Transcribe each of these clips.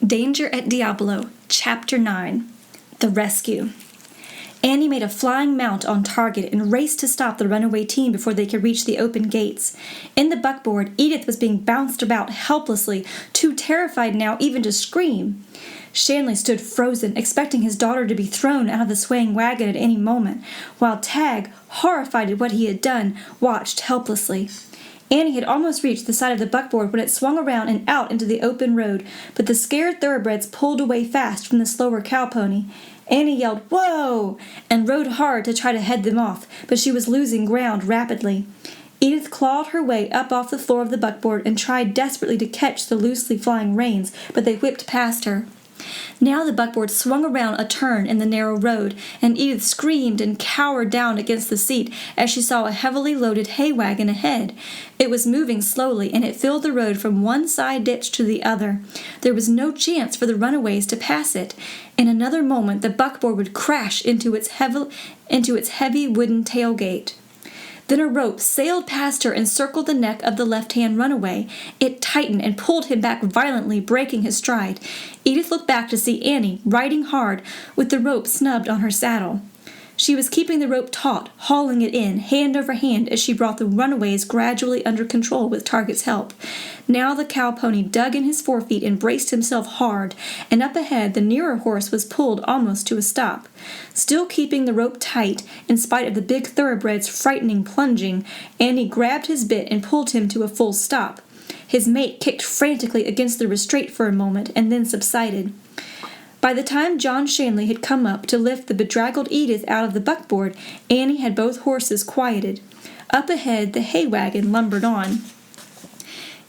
Danger at Diablo, Chapter 9. The Rescue. Annie made a flying mount on target and raced to stop the runaway team before they could reach the open gates. In the buckboard, Edith was being bounced about helplessly, too terrified now even to scream. Shanley stood frozen, expecting his daughter to be thrown out of the swaying wagon at any moment, while Tag, horrified at what he had done, watched helplessly. Annie had almost reached the side of the buckboard when it swung around and out into the open road, but the scared thoroughbreds pulled away fast from the slower cowpony. Annie yelled, "Whoa!" and rode hard to try to head them off, but she was losing ground rapidly. Edith clawed her way up off the floor of the buckboard and tried desperately to catch the loosely flying reins, but they whipped past her. Now the buckboard swung around a turn in the narrow road, and Edith screamed and cowered down against the seat as she saw a heavily loaded hay wagon ahead. It was moving slowly, and it filled the road from one side ditch to the other. There was no chance for the runaways to pass it. In another moment, the buckboard would crash into its heavy wooden tailgate. Then a rope sailed past her and circled the neck of the left-hand runaway. It tightened and pulled him back violently, breaking his stride. Edith looked back to see Annie, riding hard, with the rope snubbed on her saddle. She was keeping the rope taut, hauling it in, hand over hand, as she brought the runaways gradually under control with Target's help. Now the cowpony dug in his forefeet and braced himself hard, and up ahead the nearer horse was pulled almost to a stop. Still keeping the rope tight, in spite of the big thoroughbred's frightening plunging, Annie grabbed his bit and pulled him to a full stop. His mate kicked frantically against the restraint for a moment and then subsided. By the time John Shanley had come up to lift the bedraggled Edith out of the buckboard, Annie had both horses quieted. Up ahead, the hay wagon lumbered on.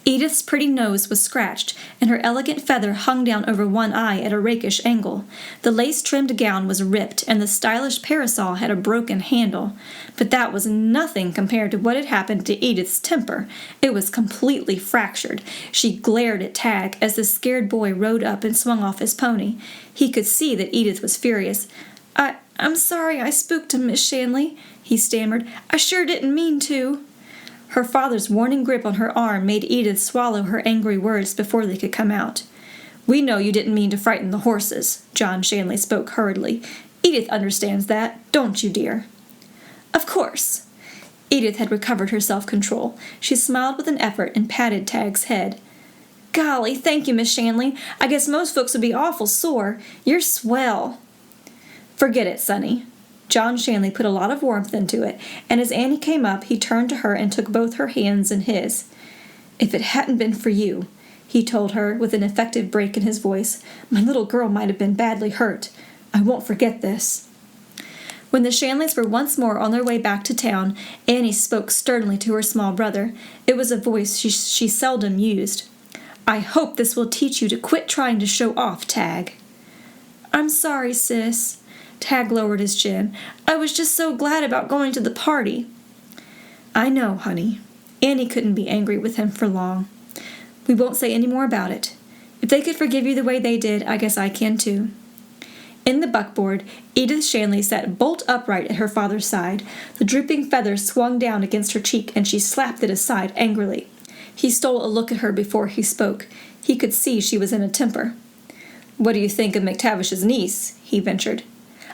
Edith's pretty nose was scratched, and her elegant feather hung down over one eye at a rakish angle. The lace-trimmed gown was ripped, and the stylish parasol had a broken handle. But that was nothing compared to what had happened to Edith's temper. It was completely fractured. She glared at Tag as the scared boy rode up and swung off his pony. He could see that Edith was furious. I'm sorry I spooked him, Miss Shanley," he stammered. "I sure didn't mean to." Her father's warning grip on her arm made Edith swallow her angry words before they could come out. "We know you didn't mean to frighten the horses," John Shanley spoke hurriedly. "Edith understands that, don't you, dear?" "Of course." Edith had recovered her self-control. She smiled with an effort and patted Tag's head. "Golly, thank you, Miss Shanley. I guess most folks would be awful sore. You're swell." "Forget it, Sonny." John Shanley put a lot of warmth into it, and as Annie came up, he turned to her and took both her hands in his. "If it hadn't been for you," he told her with an effective break in his voice, "my little girl might have been badly hurt. I won't forget this." When the Shanleys were once more on their way back to town, Annie spoke sternly to her small brother. It was a voice she seldom used. "I hope this will teach you to quit trying to show off, Tag." "I'm sorry, sis." Tag lowered his chin. "I was just so glad about going to the party." "I know, honey." Annie couldn't be angry with him for long. "We won't say any more about it. If they could forgive you the way they did, I guess I can too." In the buckboard, Edith Shanley sat bolt upright at her father's side. The drooping feathers swung down against her cheek, and she slapped it aside angrily. He stole a look at her before he spoke. He could see she was in a temper. "What do you think of McTavish's niece?" he ventured.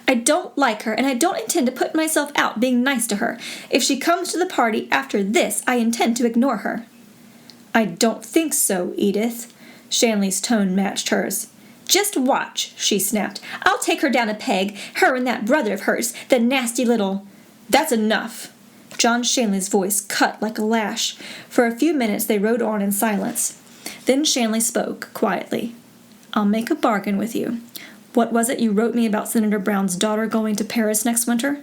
"I don't like her, and I don't intend to put myself out being nice to her. If she comes to the party after this, I intend to ignore her." "I don't think so, Edith." Shanley's tone matched hers. "Just watch," she snapped. "I'll take her down a peg, her and that brother of hers, the nasty little—" "That's enough." John Shanley's voice cut like a lash. For a few minutes they rode on in silence. Then Shanley spoke, quietly. "I'll make a bargain with you. What was it you wrote me about Senator Brown's daughter going to Paris next winter?"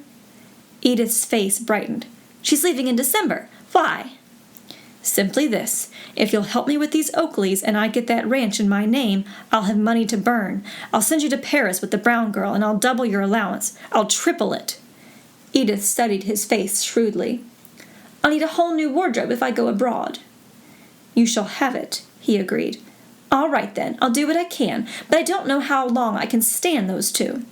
Edith's face brightened. "She's leaving in December. Why?" "Simply this. If you'll help me with these Oakleys and I get that ranch in my name, I'll have money to burn. I'll send you to Paris with the Brown girl, and I'll double your allowance. I'll triple it." Edith studied his face shrewdly. "I'll need a whole new wardrobe if I go abroad." "You shall have it," he agreed. "All right, then. I'll do what I can, but I don't know how long I can stand those two."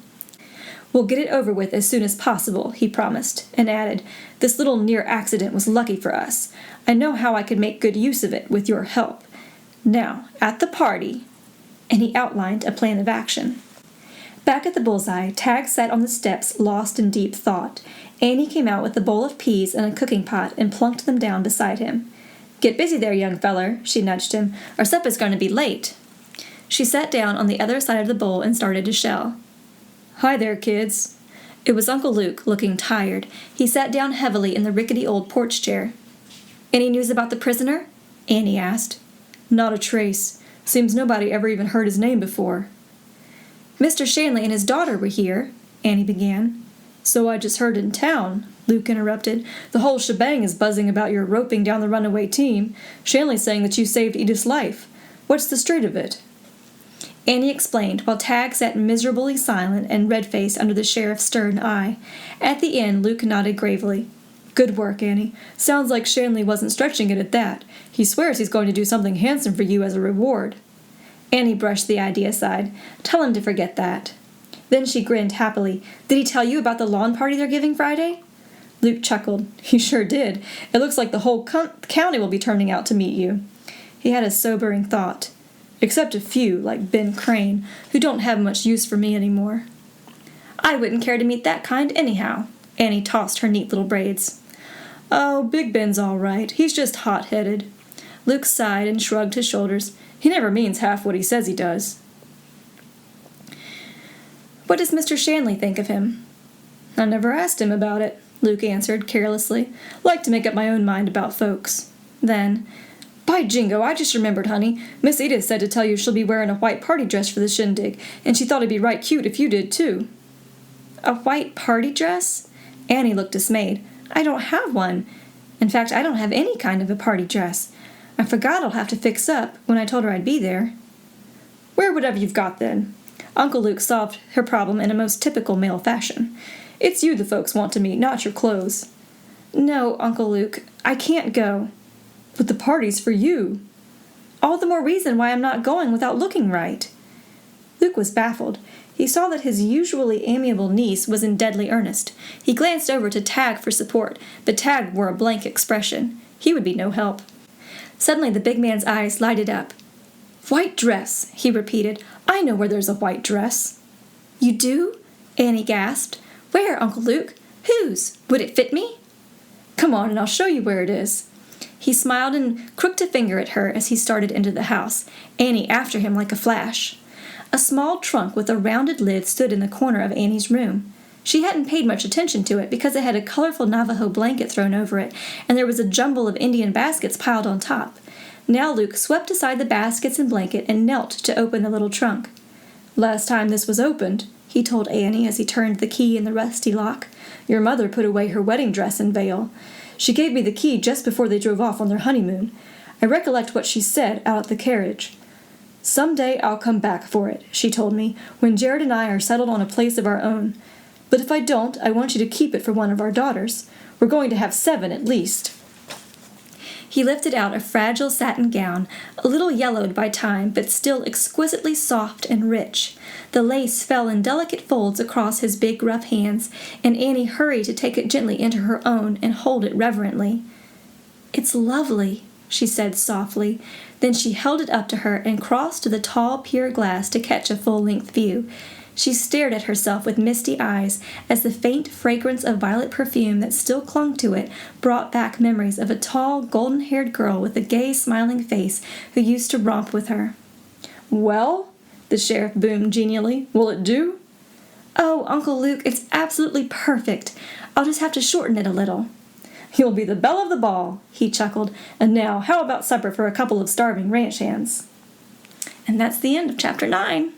"We'll get it over with as soon as possible," he promised, and added, "This little near accident was lucky for us. I know how I could make good use of it with your help. Now, at the party—" and he outlined a plan of action. Back at the bullseye, Tag sat on the steps, lost in deep thought. Annie came out with a bowl of peas and a cooking pot and plunked them down beside him. "Get busy there, young feller," she nudged him. "Our supper's going to be late." She sat down on the other side of the bowl and started to shell. "Hi there, kids." It was Uncle Luke, looking tired. He sat down heavily in the rickety old porch chair. "Any news about the prisoner?" Annie asked. "Not a trace. Seems nobody ever even heard his name before." "Mr. Shanley and his daughter were here," Annie began. "So I just heard in town," Luke interrupted. "The whole shebang is buzzing about your roping down the runaway team. Shanley's saying that you saved Edith's life. What's the straight of it?" Annie explained, while Tag sat miserably silent and red-faced under the sheriff's stern eye. At the end, Luke nodded gravely. "Good work, Annie. Sounds like Shanley wasn't stretching it at that. He swears he's going to do something handsome for you as a reward." Annie brushed the idea aside. "Tell him to forget that." Then she grinned happily. "Did he tell you about the lawn party they're giving Friday?" Luke chuckled. "He sure did. It looks like the whole county will be turning out to meet you." He had a sobering thought. "Except a few, like Ben Crane, who don't have much use for me anymore." "I wouldn't care to meet that kind anyhow." Annie tossed her neat little braids. "Oh, Big Ben's all right. He's just hot-headed." Luke sighed and shrugged his shoulders. "He never means half what he says he does." "What does Mr. Shanley think of him?" "I never asked him about it," Luke answered carelessly. "Like to make up my own mind about folks." Then, "By jingo, I just remembered, honey. Miss Edith said to tell you she'll be wearing a white party dress for the shindig, and she thought it'd be right cute if you did, too." "A white party dress?" Annie looked dismayed. "I don't have one. In fact, I don't have any kind of a party dress. I forgot I'll have to fix up when I told her I'd be there." "Wear whatever you've got, then." Uncle Luke solved her problem in a most typical male fashion. "It's you the folks want to meet, not your clothes." "No, Uncle Luke, I can't go." "But the party's for you." "All the more reason why I'm not going without looking right." Luke was baffled. He saw that his usually amiable niece was in deadly earnest. He glanced over to Tag for support, but Tag wore a blank expression. He would be no help. Suddenly the big man's eyes lighted up. "White dress," he repeated. "I know where there's a white dress." "You do?" Annie gasped. "Where, Uncle Luke? Whose? Would it fit me?" "Come on, and I'll show you where it is." He smiled and crooked a finger at her as he started into the house, Annie after him like a flash. A small trunk with a rounded lid stood in the corner of Annie's room. She hadn't paid much attention to it because it had a colorful Navajo blanket thrown over it, and there was a jumble of Indian baskets piled on top. Now Luke swept aside the baskets and blanket and knelt to open the little trunk. "Last time this was opened," he told Annie as he turned the key in the rusty lock, "your mother put away her wedding dress and veil. She gave me the key just before they drove off on their honeymoon. I recollect what she said out at the carriage. 'Some day I'll come back for it,' she told me, 'when Jared and I are settled on a place of our own. But if I don't, I want you to keep it for one of our daughters. We're going to have 7 at least.'" He lifted out a fragile satin gown, a little yellowed by time, but still exquisitely soft and rich. The lace fell in delicate folds across his big, rough hands, and Annie hurried to take it gently into her own and hold it reverently. "It's lovely," she said softly. Then she held it up to her and crossed to the tall pier glass to catch a full-length view. She stared at herself with misty eyes as the faint fragrance of violet perfume that still clung to it brought back memories of a tall, golden-haired girl with a gay, smiling face who used to romp with her. "Well?" the sheriff boomed genially. "Will it do?" "Oh, Uncle Luke, it's absolutely perfect. I'll just have to shorten it a little." "You'll be the belle of the ball," he chuckled. "And now, how about supper for a couple of starving ranch hands?" And that's the end of Chapter 9.